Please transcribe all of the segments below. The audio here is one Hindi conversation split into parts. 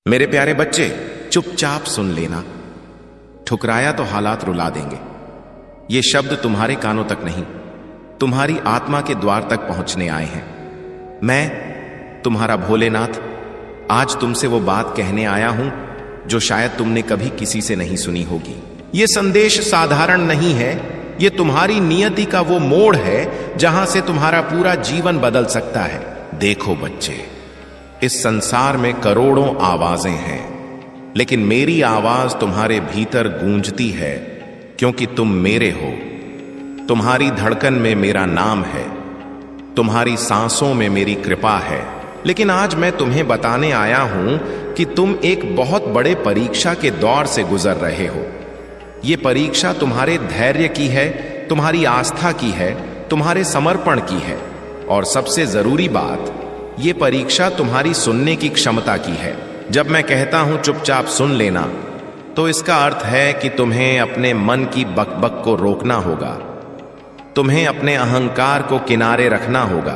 मेरे प्यारे बच्चे, चुपचाप सुन लेना। ठुकराया तो हालात रुला देंगे। ये शब्द तुम्हारे कानों तक नहीं, तुम्हारी आत्मा के द्वार तक पहुंचने आए हैं। मैं तुम्हारा भोलेनाथ आज तुमसे वो बात कहने आया हूं जो शायद तुमने कभी किसी से नहीं सुनी होगी। ये संदेश साधारण नहीं है, ये तुम्हारी नियति का वो मोड़ है जहां से तुम्हारा पूरा जीवन बदल सकता है। देखो बच्चे, इस संसार में करोड़ों आवाजें हैं, लेकिन मेरी आवाज तुम्हारे भीतर गूंजती है क्योंकि तुम मेरे हो। तुम्हारी धड़कन में मेरा नाम है, तुम्हारी सांसों में मेरी कृपा है। लेकिन आज मैं तुम्हें बताने आया हूं कि तुम एक बहुत बड़े परीक्षा के दौर से गुजर रहे हो। यह परीक्षा तुम्हारे धैर्य की है, तुम्हारी आस्था की है, तुम्हारे समर्पण की है, और सबसे जरूरी बात, ये परीक्षा तुम्हारी सुनने की क्षमता की है। जब मैं कहता हूं चुपचाप सुन लेना, तो इसका अर्थ है कि तुम्हें अपने मन की बकबक को रोकना होगा, तुम्हें अपने अहंकार को किनारे रखना होगा,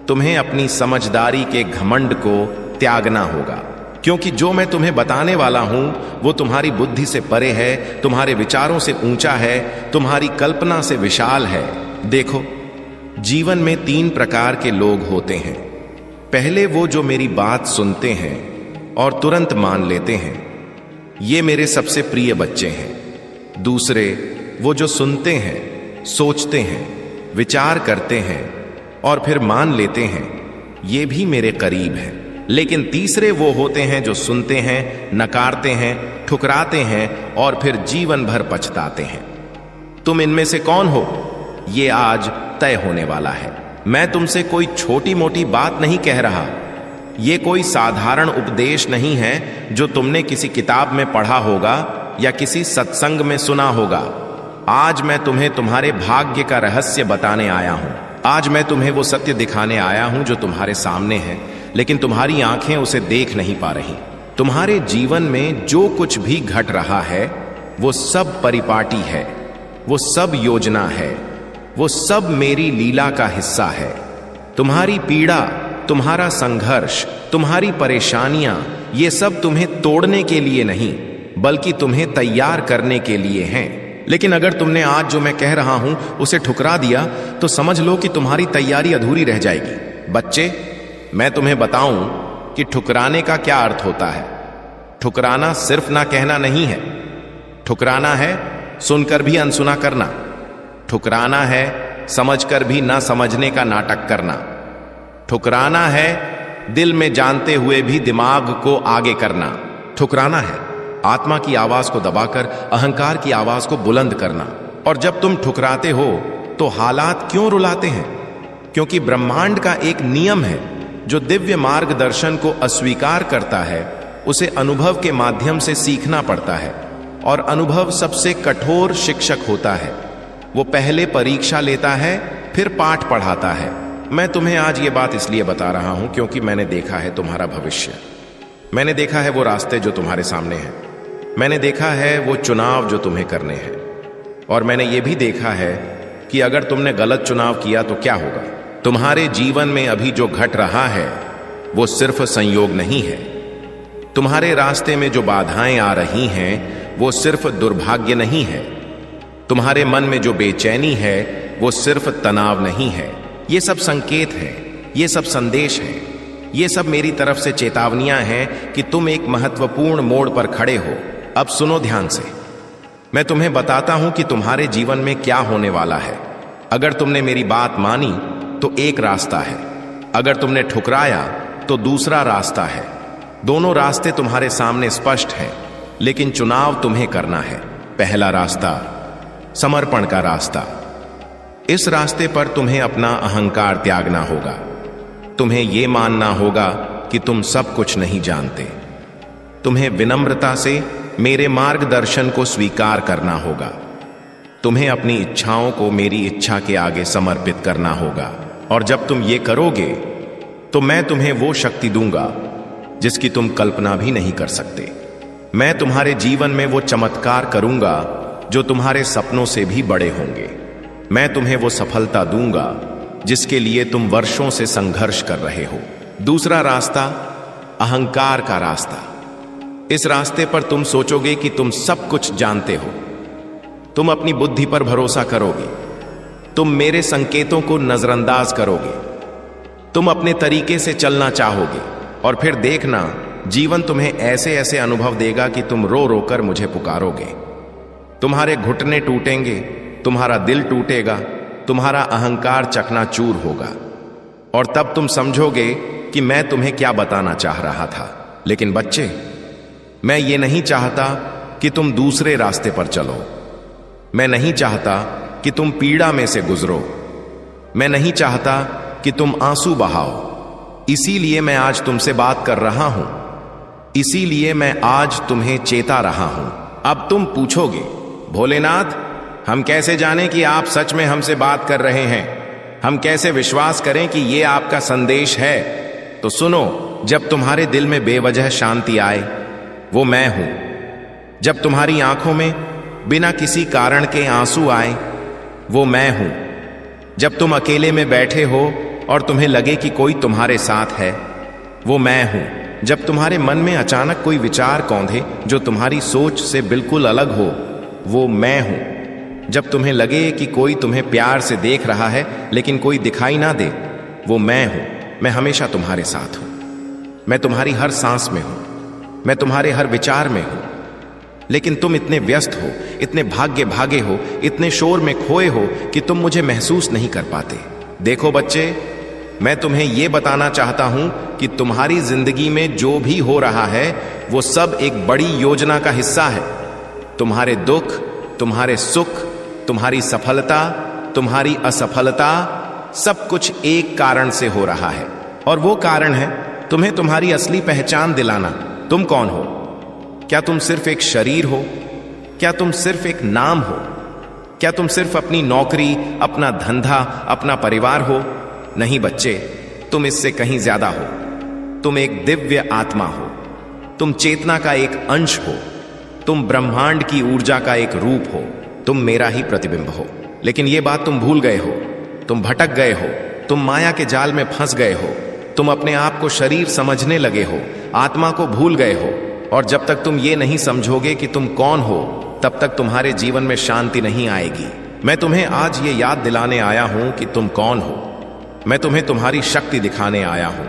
तुम्हें अपनी समझदारी के घमंड को त्यागना होगा। क्योंकि जो मैं तुम्हें बताने वाला हूं वो तुम्हारी बुद्धि से परे है, तुम्हारे विचारों से ऊंचा है, तुम्हारी कल्पना से विशाल है। देखो, जीवन में 3 प्रकार के लोग होते हैं। पहले वो जो मेरी बात सुनते हैं और तुरंत मान लेते हैं, ये मेरे सबसे प्रिय बच्चे हैं। दूसरे वो जो सुनते हैं, सोचते हैं, विचार करते हैं और फिर मान लेते हैं, ये भी मेरे करीब हैं। लेकिन तीसरे वो होते हैं जो सुनते हैं, नकारते हैं, ठुकराते हैं और फिर जीवन भर पछताते हैं। तुम इनमें से कौन हो, ये आज तय होने वाला है। मैं तुमसे कोई छोटी मोटी बात नहीं कह रहा। यह कोई साधारण उपदेश नहीं है जो तुमने किसी किताब में पढ़ा होगा या किसी सत्संग में सुना होगा। आज मैं तुम्हें तुम्हारे भाग्य का रहस्य बताने आया हूं। आज मैं तुम्हें वो सत्य दिखाने आया हूं जो तुम्हारे सामने है, लेकिन तुम्हारी आंखें उसे देख नहीं पा रही। तुम्हारे जीवन में जो कुछ भी घट रहा है वो सब परिपाटी है, वो सब योजना है, वो सब मेरी लीला का हिस्सा है। तुम्हारी पीड़ा, तुम्हारा संघर्ष, तुम्हारी परेशानियां, ये सब तुम्हें तोड़ने के लिए नहीं बल्कि तुम्हें तैयार करने के लिए हैं। लेकिन अगर तुमने आज जो मैं कह रहा हूं उसे ठुकरा दिया तो समझ लो कि तुम्हारी तैयारी अधूरी रह जाएगी। बच्चे, मैं तुम्हें बताऊं कि ठुकराने का क्या अर्थ होता है। ठुकराना सिर्फ ना कहना नहीं है। ठुकराना है सुनकर भी अनसुना करना। ठुकराना है समझकर भी ना समझने का नाटक करना। ठुकराना है दिल में जानते हुए भी दिमाग को आगे करना। ठुकराना है आत्मा की आवाज को दबाकर अहंकार की आवाज को बुलंद करना। और जब तुम ठुकराते हो तो हालात क्यों रुलाते हैं? क्योंकि ब्रह्मांड का एक नियम है, जो दिव्य मार्गदर्शन को अस्वीकार करता है उसे अनुभव के माध्यम से सीखना पड़ता है। और अनुभव सबसे कठोर शिक्षक होता है। वो पहले परीक्षा लेता है, फिर पाठ पढ़ाता है। मैं तुम्हें आज ये बात इसलिए बता रहा हूं क्योंकि मैंने देखा है तुम्हारा भविष्य। मैंने देखा है वो रास्ते जो तुम्हारे सामने हैं। मैंने देखा है वो चुनाव जो तुम्हें करने हैं। और मैंने ये भी देखा है कि अगर तुमने गलत चुनाव किया तो क्या होगा। तुम्हारे जीवन में अभी जो घट रहा है वो सिर्फ संयोग नहीं है। तुम्हारे रास्ते में जो बाधाएं आ रही हैं वो सिर्फ दुर्भाग्य नहीं है। तुम्हारे मन में जो बेचैनी है वो सिर्फ तनाव नहीं है। ये सब संकेत हैं, ये सब संदेश हैं, ये सब मेरी तरफ से चेतावनियां हैं कि तुम एक महत्वपूर्ण मोड़ पर खड़े हो। अब सुनो ध्यान से। मैं तुम्हें बताता हूं कि तुम्हारे जीवन में क्या होने वाला है। अगर तुमने मेरी बात मानी तो एक रास्ता है, अगर तुमने ठुकराया तो दूसरा रास्ता है। दोनों रास्ते तुम्हारे सामने स्पष्ट हैं, लेकिन चुनाव तुम्हें करना है। पहला रास्ता समर्पण का रास्ता। इस रास्ते पर तुम्हें अपना अहंकार त्यागना होगा। तुम्हें यह मानना होगा कि तुम सब कुछ नहीं जानते। तुम्हें विनम्रता से मेरे मार्गदर्शन को स्वीकार करना होगा। तुम्हें अपनी इच्छाओं को मेरी इच्छा के आगे समर्पित करना होगा। और जब तुम ये करोगे तो मैं तुम्हें वो शक्ति दूंगा जिसकी तुम कल्पना भी नहीं कर सकते। मैं तुम्हारे जीवन में वो चमत्कार करूंगा जो तुम्हारे सपनों से भी बड़े होंगे। मैं तुम्हें वो सफलता दूंगा जिसके लिए तुम वर्षों से संघर्ष कर रहे हो। दूसरा रास्ता अहंकार का रास्ता। इस रास्ते पर तुम सोचोगे कि तुम सब कुछ जानते हो, तुम अपनी बुद्धि पर भरोसा करोगे, तुम मेरे संकेतों को नजरअंदाज करोगे, तुम अपने तरीके से चलना चाहोगे, और फिर देखना जीवन तुम्हें ऐसे ऐसे अनुभव देगा कि तुम रो रो कर मुझे पुकारोगे। तुम्हारे घुटने टूटेंगे, तुम्हारा दिल टूटेगा, तुम्हारा अहंकार चकनाचूर होगा, और तब तुम समझोगे कि मैं तुम्हें क्या बताना चाह रहा था। लेकिन बच्चे, मैं ये नहीं चाहता कि तुम दूसरे रास्ते पर चलो। मैं नहीं चाहता कि तुम पीड़ा में से गुजरो। मैं नहीं चाहता कि तुम आंसू बहाओ। इसीलिए मैं आज तुमसे बात कर रहा हूं। इसीलिए मैं आज तुम्हें चेता रहा हूं। अब तुम पूछोगे, भोलेनाथ, हम कैसे जाने कि आप सच में हमसे बात कर रहे हैं? हम कैसे विश्वास करें कि ये आपका संदेश है? तो सुनो, जब तुम्हारे दिल में बेवजह शांति आए, वो मैं हूं। जब तुम्हारी आंखों में बिना किसी कारण के आंसू आए, वो मैं हूं। जब तुम अकेले में बैठे हो और तुम्हें लगे कि कोई तुम्हारे साथ है, वो मैं हूं। जब तुम्हारे मन में अचानक कोई विचार कौंधे जो तुम्हारी सोच से बिल्कुल अलग हो, वो मैं हूं। जब तुम्हें लगे कि कोई तुम्हें प्यार से देख रहा है लेकिन कोई दिखाई ना दे, वो मैं हूं। मैं हमेशा तुम्हारे साथ हूं। मैं तुम्हारी हर सांस में हूं। मैं तुम्हारे हर विचार में हूं। लेकिन तुम इतने व्यस्त हो, इतने भाग्य भागे हो, इतने शोर में खोए हो कि तुम मुझे महसूस नहीं कर पाते। देखो बच्चे, मैं तुम्हें यह बताना चाहता हूं कि तुम्हारी जिंदगी में जो भी हो रहा है वो सब एक बड़ी योजना का हिस्सा है। तुम्हारे दुख, तुम्हारे सुख, तुम्हारी सफलता, तुम्हारी असफलता, सब कुछ एक कारण से हो रहा है, और वो कारण है तुम्हें तुम्हारी असली पहचान दिलाना। तुम कौन हो? क्या तुम सिर्फ एक शरीर हो? क्या तुम सिर्फ एक नाम हो? क्या तुम सिर्फ अपनी नौकरी, अपना धंधा, अपना परिवार हो? नहीं बच्चे, तुम इससे कहीं ज्यादा हो। तुम एक दिव्य आत्मा हो। तुम चेतना का एक अंश हो। तुम ब्रह्मांड की ऊर्जा का एक रूप हो। तुम मेरा ही प्रतिबिंब हो। लेकिन यह बात तुम भूल गए हो। तुम भटक गए हो। तुम माया के जाल में फंस गए हो। तुम अपने आप को शरीर समझने लगे हो, आत्मा को भूल गए हो। और जब तक तुम ये नहीं समझोगे कि तुम कौन हो, तब तक तुम्हारे जीवन में शांति नहीं आएगी। मैं तुम्हें आज ये याद दिलाने आया हूं कि तुम कौन हो। मैं तुम्हें तुम्हारी शक्ति दिखाने आया हूं।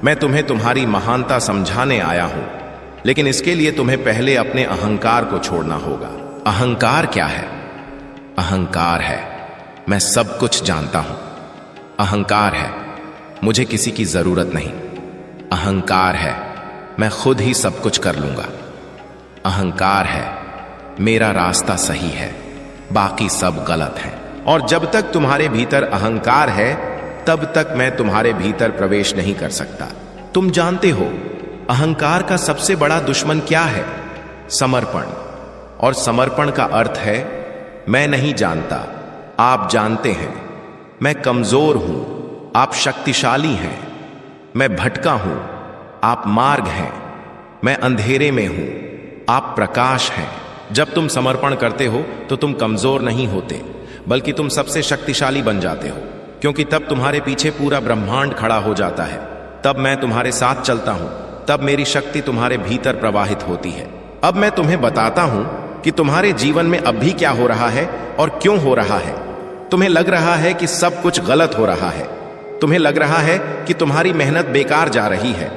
मैं तुम्हें तुम्हारी महानता समझाने आया हूं। लेकिन इसके लिए तुम्हें पहले अपने अहंकार को छोड़ना होगा। अहंकार क्या है? अहंकार है मैं सब कुछ जानता हूं। अहंकार है मुझे किसी की जरूरत नहीं। अहंकार है मैं खुद ही सब कुछ कर लूंगा। अहंकार है मेरा रास्ता सही है, बाकी सब गलत है। और जब तक तुम्हारे भीतर अहंकार है, तब तक मैं तुम्हारे भीतर प्रवेश नहीं कर सकता। तुम जानते हो अहंकार का सबसे बड़ा दुश्मन क्या है? समर्पण। और समर्पण का अर्थ है मैं नहीं जानता, आप जानते हैं। मैं कमजोर हूं, आप शक्तिशाली हैं। मैं भटका हूं, आप मार्ग हैं। मैं अंधेरे में हूं, आप प्रकाश हैं। जब तुम समर्पण करते हो तो तुम कमजोर नहीं होते, बल्कि तुम सबसे शक्तिशाली बन जाते हो, क्योंकि तब तुम्हारे पीछे पूरा ब्रह्मांड खड़ा हो जाता है। तब मैं तुम्हारे साथ चलता हूं, तब मेरी शक्ति तुम्हारे भीतर प्रवाहित होती है। अब मैं तुम्हें बताता हूं कि तुम्हारे जीवन में अब भी क्या हो रहा है और क्यों हो रहा है। तुम्हें लग रहा है कि सब कुछ गलत हो रहा है। तुम्हें लग रहा है कि तुम्हारी मेहनत बेकार जा रही है।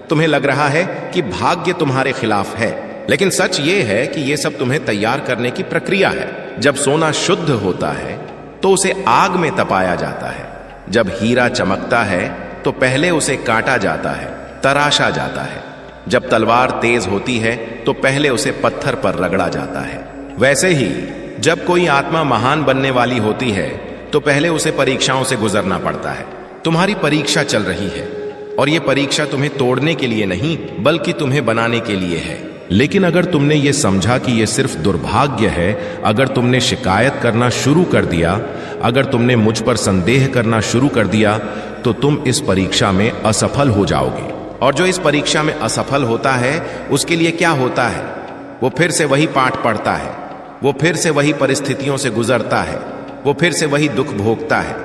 तुम्हें लग रहा है कि भाग्य तुम्हारे खिलाफ है। लेकिन सच ये है कि ये सब तुम्हें तैयार करने की प्रक्रिया है। जब सोना शुद्ध होता है तो उसे आग में तपाया जाता है। जब हीरा चमकता है तो पहले उसे काटा जाता है, तराशा जाता है। जब तलवार तेज होती है तो पहले उसे पत्थर पर रगड़ा जाता है। वैसे ही जब कोई आत्मा महान बनने वाली होती है तो पहले उसे परीक्षाओं से गुजरना पड़ता है। तुम्हारी परीक्षा चल रही है, और यह परीक्षा तुम्हें तोड़ने के लिए नहीं, बल्कि तुम्हें बनाने के लिए है। लेकिन अगर तुमने ये समझा कि यह सिर्फ दुर्भाग्य है, अगर तुमने शिकायत करना शुरू कर दिया, अगर तुमने मुझ पर संदेह करना शुरू कर दिया, तो तुम इस परीक्षा में असफल हो जाओगे। और जो इस परीक्षा में असफल होता है, उसके लिए क्या होता है? वो फिर से वही पाठ पढ़ता है, वो फिर से वही परिस्थितियों से गुजरता है, वो फिर से वही दुख भोगता है।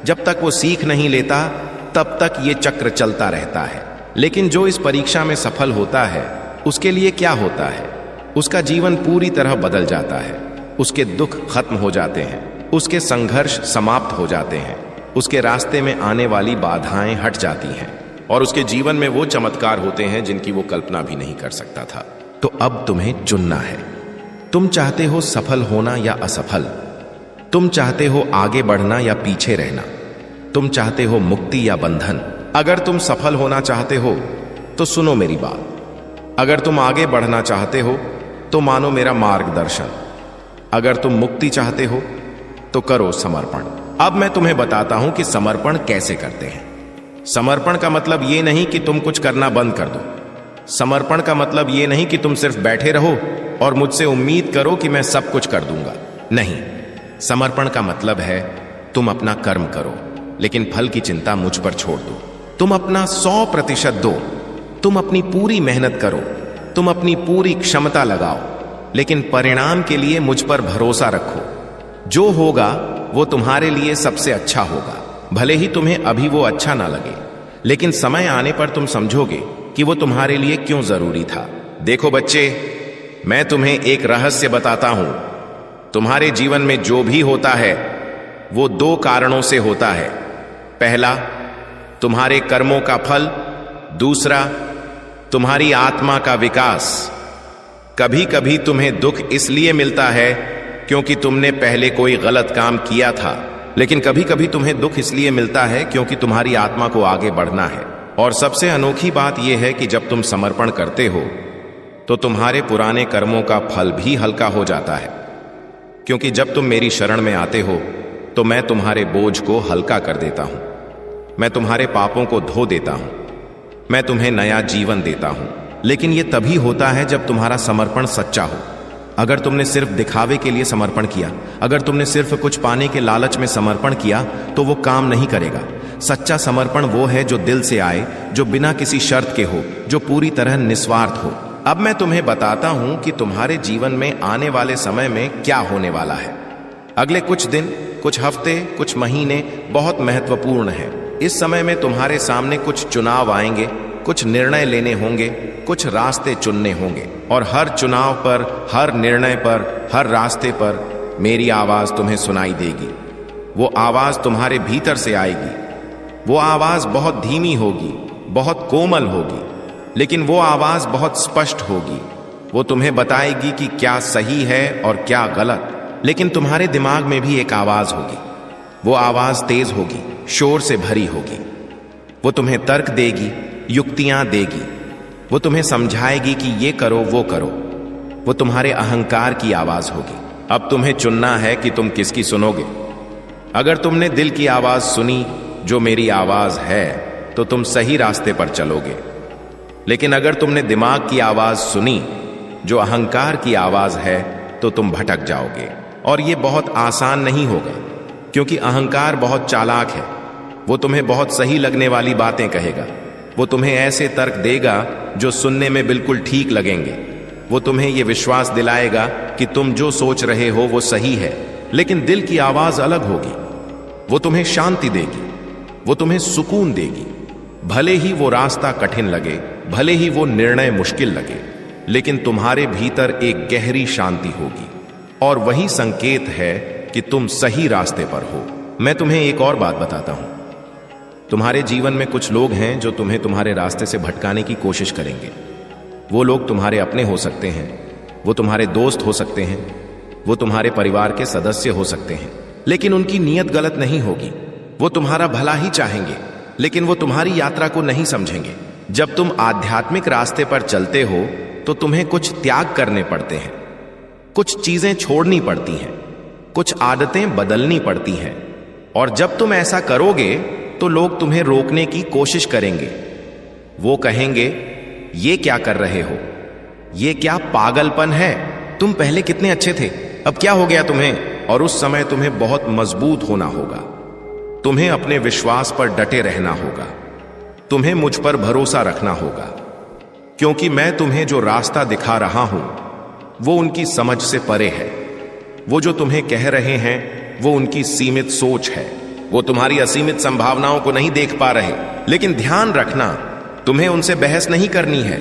जब तक वो सीख नहीं लेता, तब तक ये चक्र चलता रहता है। लेकिन जो इस परीक्षा में सफल होता है उसके लिए क्या होता है? उसका जीवन पूरी तरह बदल जाता है, उसके दुख खत्म हो जाते हैं, उसके संघर्ष समाप्त हो जाते हैं, उसके रास्ते में आने वाली बाधाएं हट जाती हैं और उसके जीवन में वो चमत्कार होते हैं जिनकी वो कल्पना भी नहीं कर सकता था। तो अब तुम्हें चुनना है। तुम चाहते हो सफल होना या असफल? तुम चाहते हो आगे बढ़ना या पीछे रहना? तुम चाहते हो मुक्ति या बंधन? अगर तुम सफल होना चाहते हो तो सुनो मेरी बात। अगर तुम आगे बढ़ना चाहते हो तो मानो मेरा मार्गदर्शन। अगर तुम मुक्ति चाहते हो तो करो समर्पण। अब मैं तुम्हें बताता हूं कि समर्पण कैसे करते हैं। समर्पण का मतलब यह नहीं कि तुम कुछ करना बंद कर दो। समर्पण का मतलब यह नहीं कि तुम सिर्फ बैठे रहो और मुझसे उम्मीद करो कि मैं सब कुछ कर दूंगा। नहीं, समर्पण का मतलब है तुम अपना कर्म करो, लेकिन फल की चिंता मुझ पर छोड़ दो। तुम अपना 100% दो, तुम अपनी पूरी मेहनत करो, तुम अपनी पूरी क्षमता लगाओ, लेकिन परिणाम के लिए मुझ पर भरोसा रखो। जो होगा वो तुम्हारे लिए सबसे अच्छा होगा, भले ही तुम्हें अभी वो अच्छा ना लगे, लेकिन समय आने पर तुम समझोगे कि वो तुम्हारे लिए क्यों जरूरी था। देखो बच्चे, मैं तुम्हें एक रहस्य बताता हूं। तुम्हारे जीवन में जो भी होता है वो 2 कारणों से होता है। पहला, तुम्हारे कर्मों का फल। दूसरा, तुम्हारी आत्मा का विकास। कभी कभी तुम्हें दुख इसलिए मिलता है क्योंकि तुमने पहले कोई गलत काम किया था, लेकिन कभी कभी तुम्हें दुख इसलिए मिलता है क्योंकि तुम्हारी आत्मा को आगे बढ़ना है। और सबसे अनोखी बात यह है कि जब तुम समर्पण करते हो तो तुम्हारे पुराने कर्मों का फल भी हल्का हो जाता है, क्योंकि जब तुम मेरी शरण में आते हो तो मैं तुम्हारे बोझ को हल्का कर देता हूं, मैं तुम्हारे पापों को धो देता हूं, मैं तुम्हें नया जीवन देता हूं। लेकिन यह तभी होता है जब तुम्हारा समर्पण सच्चा हो। अगर तुमने सिर्फ दिखावे के लिए समर्पण किया, अगर तुमने सिर्फ कुछ पाने के लालच में समर्पण किया, तो वो काम नहीं करेगा। सच्चा समर्पण वो है जो दिल से आए, जो बिना किसी शर्त के हो, जो पूरी तरह निस्वार्थ हो। अब मैं तुम्हें बताता हूं कि तुम्हारे जीवन में आने वाले समय में क्या होने वाला है। अगले कुछ दिन, कुछ हफ्ते, कुछ महीने बहुत महत्वपूर्ण है। इस समय में तुम्हारे सामने कुछ चुनाव आएंगे, कुछ निर्णय लेने होंगे, कुछ रास्ते चुनने होंगे, और हर चुनाव पर, हर निर्णय पर, हर रास्ते पर मेरी आवाज तुम्हें सुनाई देगी। वो आवाज तुम्हारे भीतर से आएगी। वो आवाज बहुत धीमी होगी, बहुत कोमल होगी, लेकिन वो आवाज बहुत स्पष्ट होगी। वो तुम्हें बताएगी कि क्या सही है और क्या गलत। लेकिन तुम्हारे दिमाग में भी एक आवाज होगी। वो आवाज तेज होगी, शोर से भरी होगी। वो तुम्हें तर्क देगी, युक्तियां देगी। वो तुम्हें समझाएगी कि ये करो, वो करो। वो तुम्हारे अहंकार की आवाज होगी। अब तुम्हें चुनना है कि तुम किसकी सुनोगे। अगर तुमने दिल की आवाज सुनी, जो मेरी आवाज है, तो तुम सही रास्ते पर चलोगे। लेकिन अगर तुमने दिमाग की आवाज सुनी, जो अहंकार की आवाज है, तो तुम भटक जाओगे। और ये बहुत आसान नहीं होगा, क्योंकि अहंकार बहुत चालाक है। वो तुम्हें बहुत सही लगने वाली बातें कहेगा। वो तुम्हें ऐसे तर्क देगा जो सुनने में बिल्कुल ठीक लगेंगे। वो तुम्हें यह विश्वास दिलाएगा कि तुम जो सोच रहे हो वो सही है, लेकिन दिल की आवाज अलग होगी। वो तुम्हें शांति देगी, वो तुम्हें सुकून देगी। भले ही वो रास्ता कठिन लगे, भले ही वो निर्णय मुश्किल लगे, लेकिन तुम्हारे भीतर एक गहरी शांति होगी, और वही संकेत है कि तुम सही रास्ते पर हो। मैं तुम्हें एक और बात बताता हूं। तुम्हारे जीवन में कुछ लोग हैं जो तुम्हें तुम्हारे रास्ते से भटकाने की कोशिश करेंगे। वो लोग तुम्हारे अपने हो सकते हैं, वो तुम्हारे दोस्त हो सकते हैं, वो तुम्हारे परिवार के सदस्य हो सकते हैं, लेकिन उनकी नीयत गलत नहीं होगी। वो तुम्हारा भला ही चाहेंगे, लेकिन वो तुम्हारी यात्रा को नहीं समझेंगे। जब तुम आध्यात्मिक रास्ते पर चलते हो तो तुम्हें कुछ त्याग करने पड़ते हैं, कुछ चीजें छोड़नी पड़ती हैं, कुछ आदतें बदलनी पड़ती हैं। और जब तुम ऐसा करोगे तो लोग तुम्हें रोकने की कोशिश करेंगे। वो कहेंगे, ये क्या कर रहे हो, ये क्या पागलपन है, तुम पहले कितने अच्छे थे, अब क्या हो गया तुम्हें। और उस समय तुम्हें बहुत मजबूत होना होगा। तुम्हें अपने विश्वास पर डटे रहना होगा। तुम्हें मुझ पर भरोसा रखना होगा, क्योंकि मैं तुम्हें जो रास्ता दिखा रहा हूं वो उनकी समझ से परे है। वो जो तुम्हें कह रहे हैं वो उनकी सीमित सोच है। वो तुम्हारी असीमित संभावनाओं को नहीं देख पा रहे। लेकिन ध्यान रखना, तुम्हें उनसे बहस नहीं करनी है,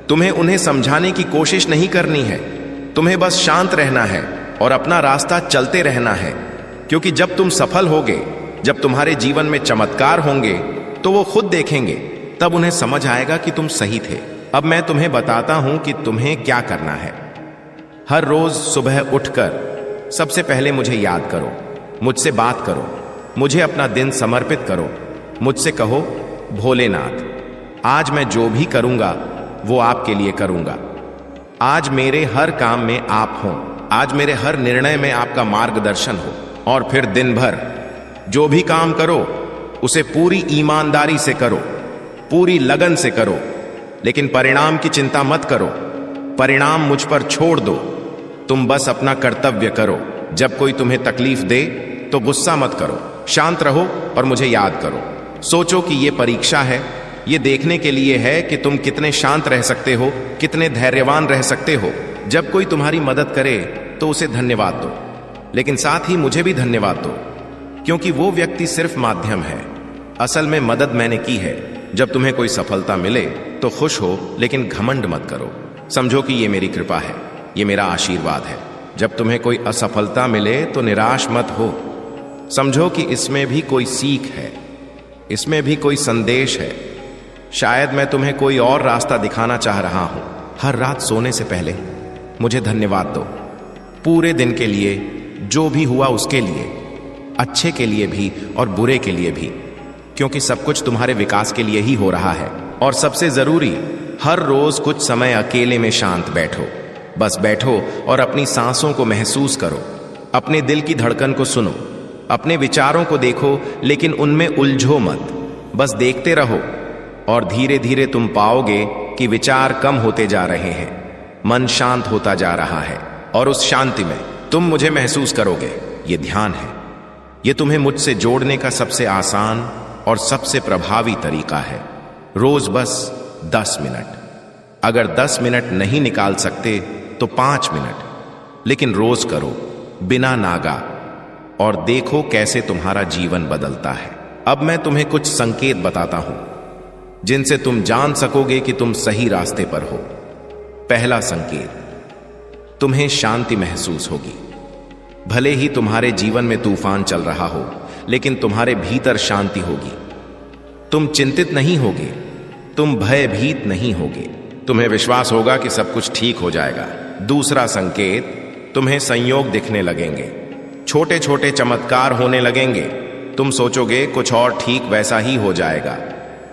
तुम्हें उन्हें समझाने की कोशिश नहीं करनी है, तुम्हें बस शांत रहना है और अपना रास्ता चलते रहना है। क्योंकि जब तुम सफल होगे, जब तुम्हारे जीवन में चमत्कार होंगे, तो वो खुद देखेंगे, तब उन्हें समझ आएगा कि तुम सही थे। अब मैं तुम्हें बताता हूं कि तुम्हें क्या करना है। हर रोज सुबह उठकर सबसे पहले मुझे याद करो, मुझसे बात करो, मुझे अपना दिन समर्पित करो। मुझसे कहो, भोलेनाथ, आज मैं जो भी करूंगा वो आपके लिए करूंगा। आज मेरे हर काम में आप हों, आज मेरे हर निर्णय में आपका मार्गदर्शन हो। और फिर दिन भर जो भी काम करो उसे पूरी ईमानदारी से करो, पूरी लगन से करो, लेकिन परिणाम की चिंता मत करो। परिणाम मुझ पर छोड़ दो, तुम बस अपना कर्तव्य करो। जब कोई तुम्हें तकलीफ दे तो गुस्सा मत करो, शांत रहो और मुझे याद करो। सोचो कि यह परीक्षा है, यह देखने के लिए है कि तुम कितने शांत रह सकते हो, कितने धैर्यवान रह सकते हो। जब कोई तुम्हारी मदद करे तो उसे धन्यवाद दो, लेकिन साथ ही मुझे भी धन्यवाद दो, क्योंकि वो व्यक्ति सिर्फ माध्यम है। असल में मदद मैंने की है। जब तुम्हें कोई सफलता मिले तो खुश हो, लेकिन घमंड मत करो। समझो कि ये मेरी कृपा है, ये मेरा आशीर्वाद है। जब तुम्हें कोई असफलता मिले तो निराश मत हो। समझो कि इसमें भी कोई सीख है, इसमें भी कोई संदेश है। शायद मैं तुम्हें कोई और रास्ता दिखाना चाह रहा हूं। हर रात सोने से पहले मुझे धन्यवाद दो, पूरे दिन के लिए, जो भी हुआ उसके लिए, अच्छे के लिए भी और बुरे के लिए भी, क्योंकि सब कुछ तुम्हारे विकास के लिए ही हो रहा है। और सबसे जरूरी, हर रोज कुछ समय अकेले में शांत बैठो। बस बैठो और अपनी सांसों को महसूस करो, अपने दिल की धड़कन को सुनो, अपने विचारों को देखो, लेकिन उनमें उलझो मत। बस देखते रहो और धीरे धीरे तुम पाओगे कि विचार कम होते जा रहे हैं, मन शांत होता जा रहा है, और उस शांति में तुम मुझे महसूस करोगे। ये ध्यान है, ये तुम्हें मुझसे जोड़ने का सबसे आसान और सबसे प्रभावी तरीका है। रोज बस 10 मिनट, अगर 10 मिनट नहीं निकाल सकते तो 5 मिनट, लेकिन रोज करो बिना नागा, और देखो कैसे तुम्हारा जीवन बदलता है। अब मैं तुम्हें कुछ संकेत बताता हूं जिनसे तुम जान सकोगे कि तुम सही रास्ते पर हो। पहला संकेत, तुम्हें शांति महसूस होगी। भले ही तुम्हारे जीवन में तूफान चल रहा हो, लेकिन तुम्हारे भीतर शांति होगी। तुम चिंतित नहीं होगे, तुम भयभीत नहीं होगे, तुम्हें विश्वास होगा कि सब कुछ ठीक हो जाएगा। दूसरा संकेत, तुम्हें संयोग दिखने लगेंगे, छोटे छोटे चमत्कार होने लगेंगे। तुम सोचोगे कुछ और ठीक वैसा ही हो जाएगा।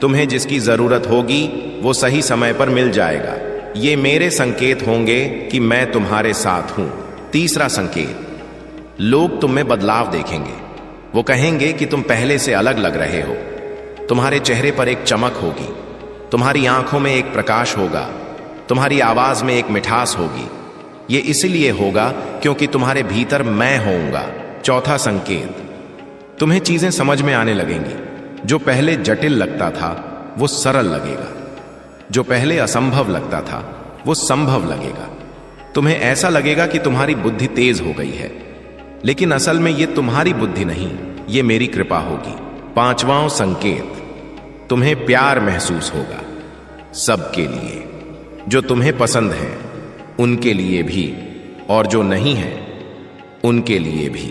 तुम्हें जिसकी जरूरत होगी वो सही समय पर मिल जाएगा। ये मेरे संकेत होंगे कि मैं तुम्हारे साथ हूं। तीसरा संकेत, लोग तुम में बदलाव देखेंगे। वो कहेंगे कि तुम पहले से अलग लग रहे हो। तुम्हारे चेहरे पर एक चमक होगी, तुम्हारी आंखों में एक प्रकाश होगा, तुम्हारी आवाज में एक मिठास होगी। ये इसलिए होगा क्योंकि तुम्हारे भीतर मैं होऊंगा। चौथा संकेत, तुम्हें चीजें समझ में आने लगेंगी। जो पहले जटिल लगता था वो सरल लगेगा, जो पहले असंभव लगता था वो संभव लगेगा। तुम्हें ऐसा लगेगा कि तुम्हारी बुद्धि तेज हो गई है, लेकिन असल में ये तुम्हारी बुद्धि नहीं, ये मेरी कृपा होगी। पांचवां संकेत, तुम्हें प्यार महसूस होगा, सबके लिए। जो तुम्हें पसंद है उनके लिए भी, और जो नहीं है उनके लिए भी।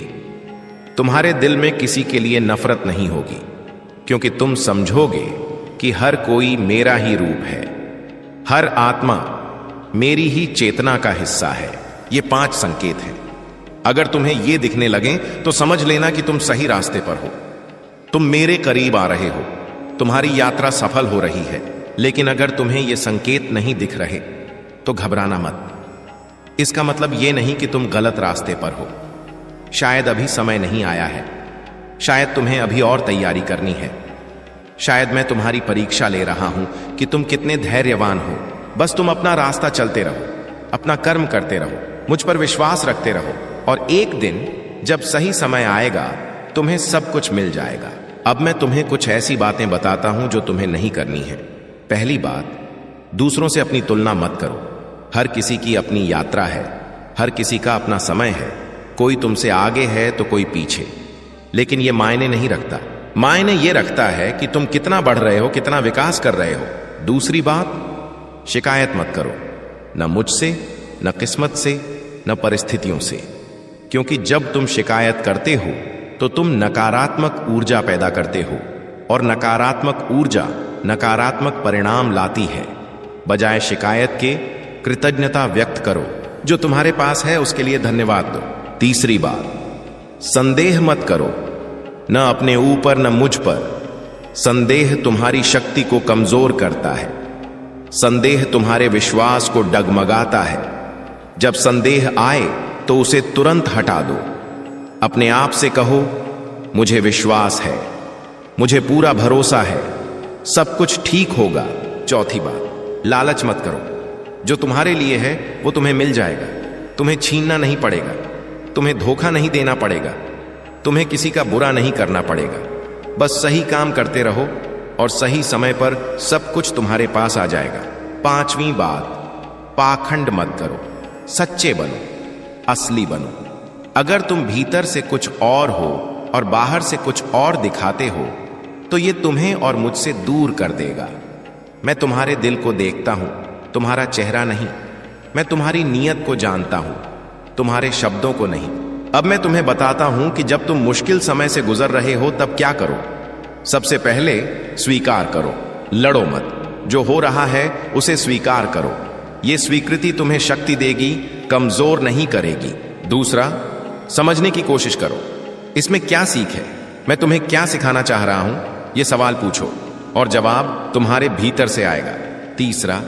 तुम्हारे दिल में किसी के लिए नफरत नहीं होगी, क्योंकि तुम समझोगे कि हर कोई मेरा ही रूप है, हर आत्मा मेरी ही चेतना का हिस्सा है। ये 5 संकेत हैं। अगर तुम्हें ये दिखने लगे तो समझ लेना कि तुम सही रास्ते पर हो, तुम मेरे करीब आ रहे हो, तुम्हारी यात्रा सफल हो रही है। लेकिन अगर तुम्हें ये संकेत नहीं दिख रहे तो घबराना मत। इसका मतलब ये नहीं कि तुम गलत रास्ते पर हो। शायद अभी समय नहीं आया है, शायद तुम्हें अभी और तैयारी करनी है। शायद मैं तुम्हारी परीक्षा ले रहा हूं कि तुम कितने धैर्यवान हो। बस तुम अपना रास्ता चलते रहो, अपना कर्म करते रहो, मुझ पर विश्वास रखते रहो, और एक दिन जब सही समय आएगा तुम्हें सब कुछ मिल जाएगा। अब मैं तुम्हें कुछ ऐसी बातें बताता हूं जो तुम्हें नहीं करनी है। पहली बात, दूसरों से अपनी तुलना मत करो। हर किसी की अपनी यात्रा है, हर किसी का अपना समय है। कोई तुमसे आगे है तो कोई पीछे, लेकिन यह मायने नहीं रखता। मायने ये रखता है कि तुम कितना बढ़ रहे हो, कितना विकास कर रहे हो। दूसरी बात, शिकायत मत करो, न मुझसे, न किस्मत से, न परिस्थितियों से, क्योंकि जब तुम शिकायत करते हो तो तुम नकारात्मक ऊर्जा पैदा करते हो, और नकारात्मक ऊर्जा नकारात्मक परिणाम लाती है। बजाय शिकायत के कृतज्ञता व्यक्त करो, जो तुम्हारे पास है उसके लिए धन्यवाद दो। तीसरी बात, संदेह मत करो, न अपने ऊपर न मुझ पर। संदेह तुम्हारी शक्ति को कमजोर करता है। संदेह तुम्हारे विश्वास को डगमगाता है। जब संदेह आए तो उसे तुरंत हटा दो। अपने आप से कहो, मुझे विश्वास है, मुझे पूरा भरोसा है, सब कुछ ठीक होगा। चौथी बात, लालच मत करो। जो तुम्हारे लिए है वो तुम्हें मिल जाएगा। तुम्हें छीनना नहीं पड़ेगा, तुम्हें धोखा नहीं देना पड़ेगा, तुम्हें किसी का बुरा नहीं करना पड़ेगा। बस सही काम करते रहो और सही समय पर सब कुछ तुम्हारे पास आ जाएगा। पांचवी बात, पाखंड मत करो, सच्चे बनो, असली बनो। अगर तुम भीतर से कुछ और हो और बाहर से कुछ और दिखाते हो तो ये तुम्हें और मुझसे दूर कर देगा। मैं तुम्हारे दिल को देखता हूं, तुम्हारा चेहरा नहीं। मैं तुम्हारी नीयत को जानता हूं, तुम्हारे शब्दों को नहीं। अब मैं तुम्हें बताता हूं कि जब तुम मुश्किल समय से गुजर रहे हो तब क्या करो। सबसे पहले स्वीकार करो, लड़ो मत। जो हो रहा है उसे स्वीकार करो। यह स्वीकृति तुम्हें शक्ति देगी, कमजोर नहीं करेगी। दूसरा, समझने की कोशिश करो, इसमें क्या सीख है, मैं तुम्हें क्या सिखाना चाह रहा हूं, यह सवाल पूछो और जवाब तुम्हारे भीतर से आएगा। तीसरा,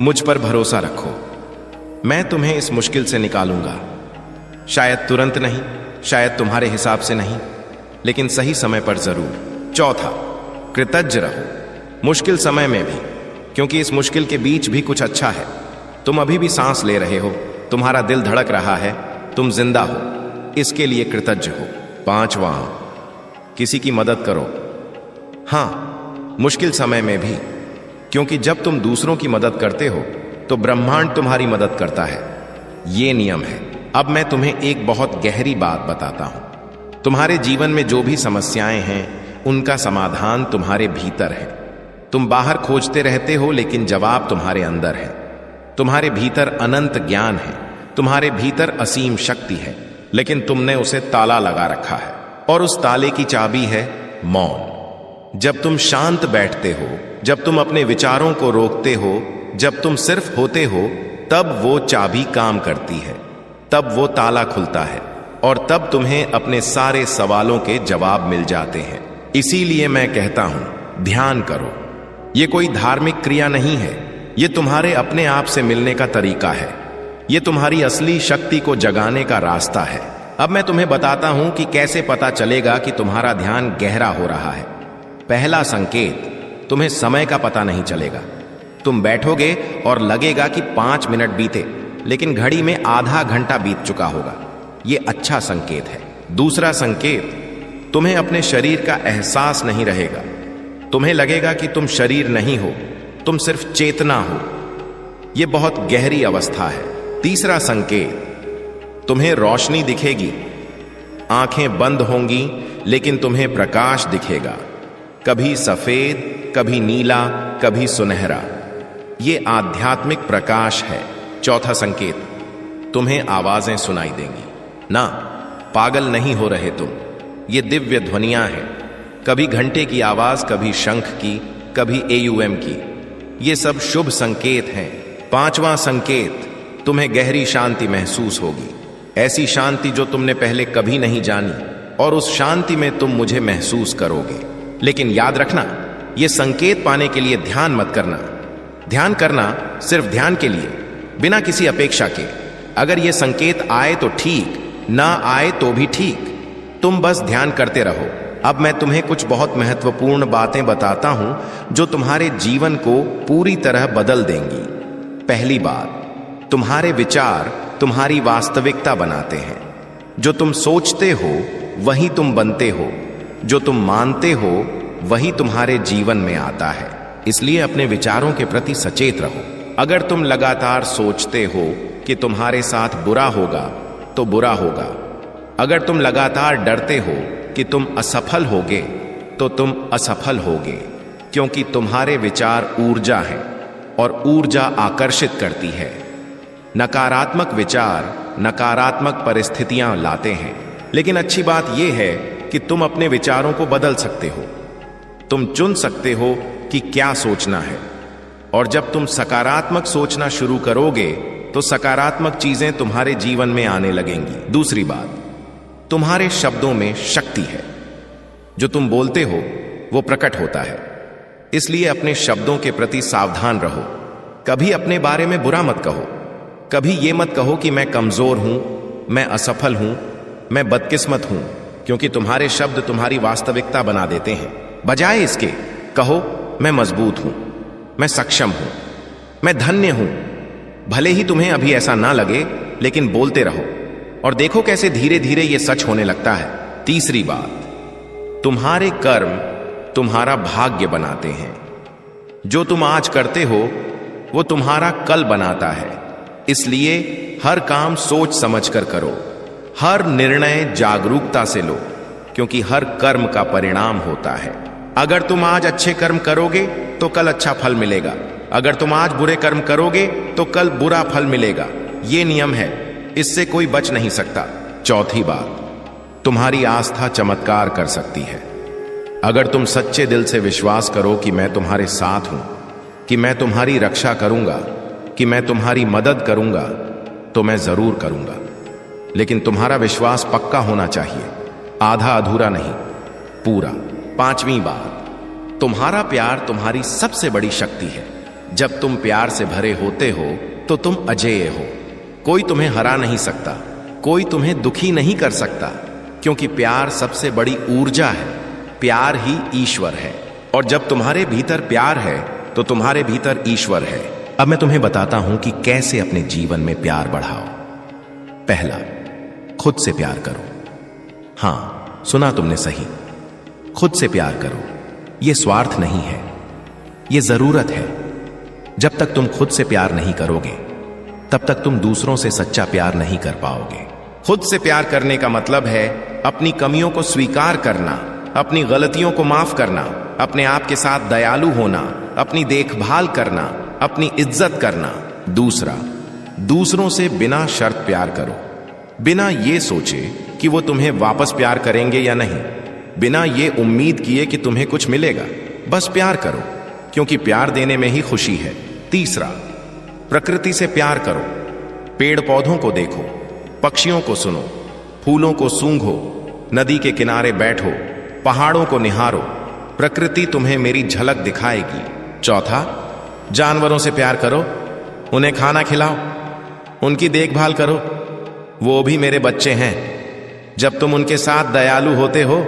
मुझ पर भरोसा रखो, मैं तुम्हें इस मुश्किल से निकालूंगा। शायद तुरंत नहीं, शायद तुम्हारे हिसाब से नहीं, लेकिन सही समय पर जरूर। चौथा, कृतज्ञ रहो, मुश्किल समय में भी, क्योंकि इस मुश्किल के बीच भी कुछ अच्छा है। तुम अभी भी सांस ले रहे हो, तुम्हारा दिल धड़क रहा है, तुम जिंदा हो, इसके लिए कृतज्ञ हो। पांचवा, किसी की मदद करो, हां, मुश्किल समय में भी, क्योंकि जब तुम दूसरों की मदद करते हो तो ब्रह्मांड तुम्हारी मदद करता है। यह नियम है। अब मैं तुम्हें एक बहुत गहरी बात बताता हूं। तुम्हारे जीवन में जो भी समस्याएं हैं उनका समाधान तुम्हारे भीतर है। तुम बाहर खोजते रहते हो लेकिन जवाब तुम्हारे अंदर है। तुम्हारे भीतर अनंत ज्ञान है, तुम्हारे भीतर असीम शक्ति है, लेकिन तुमने उसे ताला लगा रखा है, और उस ताले की चाबी है मौन। जब तुम शांत बैठते हो, जब तुम अपने विचारों को रोकते हो, जब तुम सिर्फ होते हो, तब वो चाबी काम करती है, तब वो ताला खुलता है, और तब तुम्हें अपने सारे सवालों के जवाब मिल जाते हैं। इसीलिए मैं कहता हूं, ध्यान करो। ये कोई धार्मिक क्रिया नहीं है, ये तुम्हारे अपने आप से मिलने का तरीका है। ये तुम्हारी असली शक्ति को जगाने का रास्ता है। अब मैं तुम्हें बताता हूं कि कैसे पता चलेगा कि तुम्हारा ध्यान गहरा हो रहा है। पहला संकेत, तुम्हें समय का पता नहीं चलेगा। तुम बैठोगे और लगेगा कि 5 मिनट बीते, लेकिन घड़ी में आधा घंटा बीत चुका होगा। यह अच्छा संकेत है। दूसरा संकेत, तुम्हें अपने शरीर का एहसास नहीं रहेगा। तुम्हें लगेगा कि तुम शरीर नहीं हो, तुम सिर्फ चेतना हो। यह बहुत गहरी अवस्था है। तीसरा संकेत, तुम्हें रोशनी दिखेगी, आंखें बंद होंगी लेकिन तुम्हें प्रकाश दिखेगा, कभी सफेद, कभी नीला, कभी सुनहरा। यह आध्यात्मिक प्रकाश है। चौथा संकेत, तुम्हें आवाजें सुनाई देंगी। ना, पागल नहीं हो रहे तुम, ये दिव्य ध्वनियां हैं। कभी घंटे की आवाज, कभी शंख की, कभी AUM की। ये सब शुभ संकेत हैं। पांचवा संकेत, तुम्हें गहरी शांति महसूस होगी, ऐसी शांति जो तुमने पहले कभी नहीं जानी, और उस शांति में तुम मुझे महसूस करोगे। लेकिन याद रखना, यह संकेत पाने के लिए ध्यान मत करना। ध्यान करना सिर्फ ध्यान के लिए, बिना किसी अपेक्षा के। अगर यह संकेत आए तो ठीक, ना आए तो भी ठीक, तुम बस ध्यान करते रहो। अब मैं तुम्हें कुछ बहुत महत्वपूर्ण बातें बताता हूं जो तुम्हारे जीवन को पूरी तरह बदल देंगी। पहली बात, तुम्हारे विचार तुम्हारी वास्तविकता बनाते हैं। जो तुम सोचते हो वही तुम बनते हो, जो तुम मानते हो वही तुम्हारे जीवन में आता है। इसलिए अपने विचारों के प्रति सचेत रहो। अगर तुम लगातार सोचते हो कि तुम्हारे साथ बुरा होगा तो बुरा होगा। अगर तुम लगातार डरते हो कि तुम असफल होगे तो तुम असफल होगे, क्योंकि तुम्हारे विचार ऊर्जा हैं और ऊर्जा आकर्षित करती है। नकारात्मक विचार नकारात्मक परिस्थितियां लाते हैं, लेकिन अच्छी बात यह है कि तुम अपने विचारों को बदल सकते हो। तुम चुन सकते हो कि क्या सोचना है, और जब तुम सकारात्मक सोचना शुरू करोगे तो सकारात्मक चीजें तुम्हारे जीवन में आने लगेंगी। दूसरी बात, तुम्हारे शब्दों में शक्ति है। जो तुम बोलते हो वो प्रकट होता है, इसलिए अपने शब्दों के प्रति सावधान रहो। कभी अपने बारे में बुरा मत कहो। कभी यह मत कहो कि मैं कमजोर हूं, मैं असफल हूं, मैं बदकिस्मत हूं, क्योंकि तुम्हारे शब्द तुम्हारी वास्तविकता बना देते हैं। बजाय इसके कहो, मैं मजबूत हूं, मैं सक्षम हूं, मैं धन्य हूं। भले ही तुम्हें अभी ऐसा ना लगे, लेकिन बोलते रहो और देखो कैसे धीरे धीरे यह सच होने लगता है। तीसरी बात, तुम्हारे कर्म तुम्हारा भाग्य बनाते हैं। जो तुम आज करते हो वो तुम्हारा कल बनाता है, इसलिए हर काम सोच समझकर करो। हर निर्णय जागरूकता से लो, क्योंकि हर कर्म का परिणाम होता है। अगर तुम आज अच्छे कर्म करोगे तो कल अच्छा फल मिलेगा। अगर तुम आज बुरे कर्म करोगे तो कल बुरा फल मिलेगा। यह नियम है, इससे कोई बच नहीं सकता। चौथी बात, तुम्हारी आस्था चमत्कार कर सकती है। अगर तुम सच्चे दिल से विश्वास करो कि मैं तुम्हारे साथ हूं, कि मैं तुम्हारी रक्षा करूंगा, कि मैं तुम्हारी मदद करूंगा, तो मैं जरूर करूंगा। लेकिन तुम्हारा विश्वास पक्का होना चाहिए, आधा अधूरा नहीं, पूरा। पांचवी बात, तुम्हारा प्यार तुम्हारी सबसे बड़ी शक्ति है। जब तुम प्यार से भरे होते हो तो तुम अजेय हो। कोई तुम्हें हरा नहीं सकता, कोई तुम्हें दुखी नहीं कर सकता, क्योंकि प्यार सबसे बड़ी ऊर्जा है। प्यार ही ईश्वर है, और जब तुम्हारे भीतर प्यार है तो तुम्हारे भीतर ईश्वर है। अब मैं तुम्हें बताता हूं कि कैसे अपने जीवन में प्यार बढ़ाओ। पहला, खुद से प्यार करो। हां, सुना तुमने सही, खुद से प्यार करो। यह स्वार्थ नहीं है, यह जरूरत है। जब तक तुम खुद से प्यार नहीं करोगे तब तक तुम दूसरों से सच्चा प्यार नहीं कर पाओगे। खुद से प्यार करने का मतलब है अपनी कमियों को स्वीकार करना, अपनी गलतियों को माफ करना, अपने आप के साथ दयालु होना, अपनी देखभाल करना, अपनी इज्जत करना। दूसरा, दूसरों से बिना शर्त प्यार करो। बिना ये सोचे कि वो तुम्हें वापस प्यार करेंगे या नहीं, बिना ये उम्मीद किए कि तुम्हें कुछ मिलेगा, बस प्यार करो, क्योंकि प्यार देने में ही खुशी है। तीसरा, प्रकृति से प्यार करो। पेड़ पौधों को देखो, पक्षियों को सुनो, फूलों को सूंघो, नदी के किनारे बैठो, पहाड़ों को निहारो। प्रकृति तुम्हें मेरी झलक दिखाएगी। चौथा, जानवरों से प्यार करो। उन्हें खाना खिलाओ, उनकी देखभाल करो, वो भी मेरे बच्चे हैं। जब तुम उनके साथ दयालु होते हो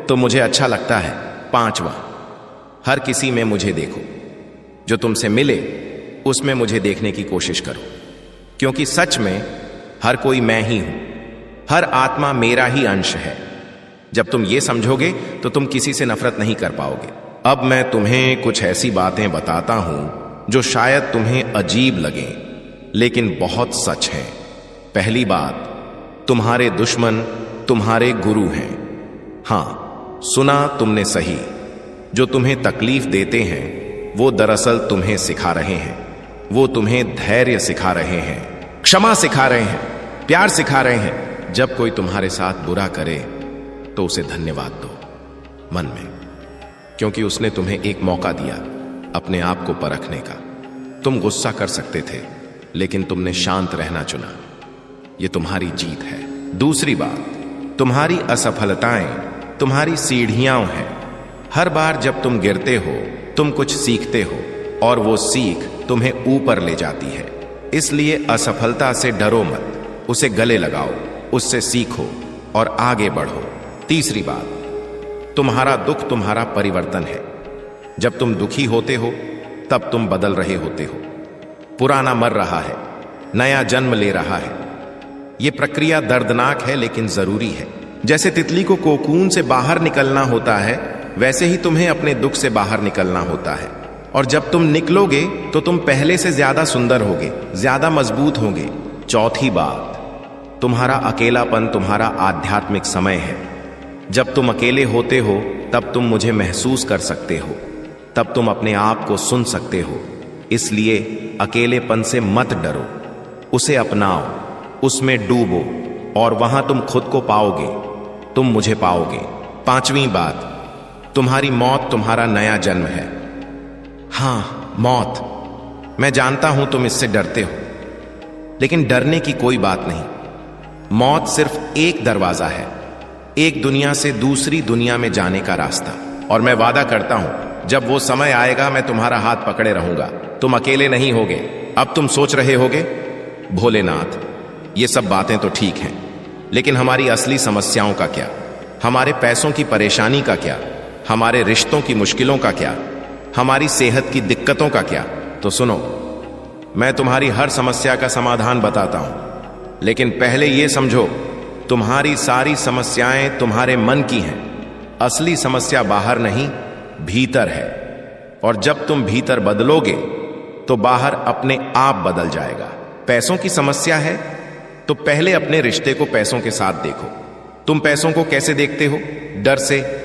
तो मुझे अच्छा लगता है। पांचवा, हर किसी में मुझे देखो। जो तुमसे मिले उसमें मुझे देखने की कोशिश करो, क्योंकि सच में हर कोई मैं ही हूं। हर आत्मा मेरा ही अंश है। जब तुम ये समझोगे तो तुम किसी से नफरत नहीं कर पाओगे। अब मैं तुम्हें कुछ ऐसी बातें बताता हूं जो शायद तुम्हें अजीब लगें, लेकिन बहुत सच है। पहली बात, तुम्हारे दुश्मन तुम्हारे गुरु हैं। हां, सुना तुमने सही। जो तुम्हें तकलीफ देते हैं वो दरअसल तुम्हें सिखा रहे हैं। वो तुम्हें धैर्य सिखा रहे हैं, क्षमा सिखा रहे हैं, प्यार सिखा रहे हैं। जब कोई तुम्हारे साथ बुरा करे तो उसे धन्यवाद दो मन में, क्योंकि उसने तुम्हें एक मौका दिया अपने आप को परखने का। तुम गुस्सा कर सकते थे, लेकिन तुमने शांत रहना चुना। यह तुम्हारी जीत है। दूसरी बात, तुम्हारी असफलताएं तुम्हारी सीढ़ियां हैं। हर बार जब तुम गिरते हो तुम कुछ सीखते हो, और वो सीख तुम्हें ऊपर ले जाती है। इसलिए असफलता से डरो मत, उसे गले लगाओ, उससे सीखो और आगे बढ़ो। तीसरी बात, तुम्हारा दुख तुम्हारा परिवर्तन है। जब तुम दुखी होते हो तब तुम बदल रहे होते हो। पुराना मर रहा है, नया जन्म ले रहा है। यह प्रक्रिया दर्दनाक है लेकिन जरूरी है। जैसे तितली को कोकून से बाहर निकलना होता है, वैसे ही तुम्हें अपने दुख से बाहर निकलना होता है। और जब तुम निकलोगे तो तुम पहले से ज्यादा सुंदर होगे, ज्यादा मजबूत होगे। चौथी बात, तुम्हारा अकेलापन तुम्हारा आध्यात्मिक समय है। जब तुम अकेले होते हो तब तुम मुझे महसूस कर सकते हो। तब तुम अपने आप को सुन सकते हो। इसलिए अकेलेपन से मत डरो, उसे अपनाओ, उसमें डूबो और वहां तुम खुद को पाओगे, तुम मुझे पाओगे। 5वीं बात, तुम्हारी मौत तुम्हारा नया जन्म है। हां, मौत। मैं जानता हूं तुम इससे डरते हो, लेकिन डरने की कोई बात नहीं। मौत सिर्फ एक दरवाजा है, एक दुनिया से दूसरी दुनिया में जाने का रास्ता। और मैं वादा करता हूं, जब वो समय आएगा मैं तुम्हारा हाथ पकड़े रहूंगा। तुम अकेले नहीं होगे। अब तुम सोच रहे होगे, भोलेनाथ, ये सब बातें तो ठीक हैं, लेकिन हमारी असली समस्याओं का क्या? हमारे पैसों की परेशानी का क्या? हमारे रिश्तों की मुश्किलों का क्या? हमारी सेहत की दिक्कतों का क्या? तो सुनो, मैं तुम्हारी हर समस्या का समाधान बताता हूं, लेकिन पहले यह समझो, तुम्हारी सारी समस्याएं तुम्हारे मन की हैं। असली समस्या बाहर नहीं, भीतर है। और जब तुम भीतर बदलोगे तो बाहर अपने आप बदल जाएगा। पैसों की समस्या है तो पहले अपने रिश्ते को पैसों के साथ देखो। तुम पैसों को कैसे देखते हो? डर से,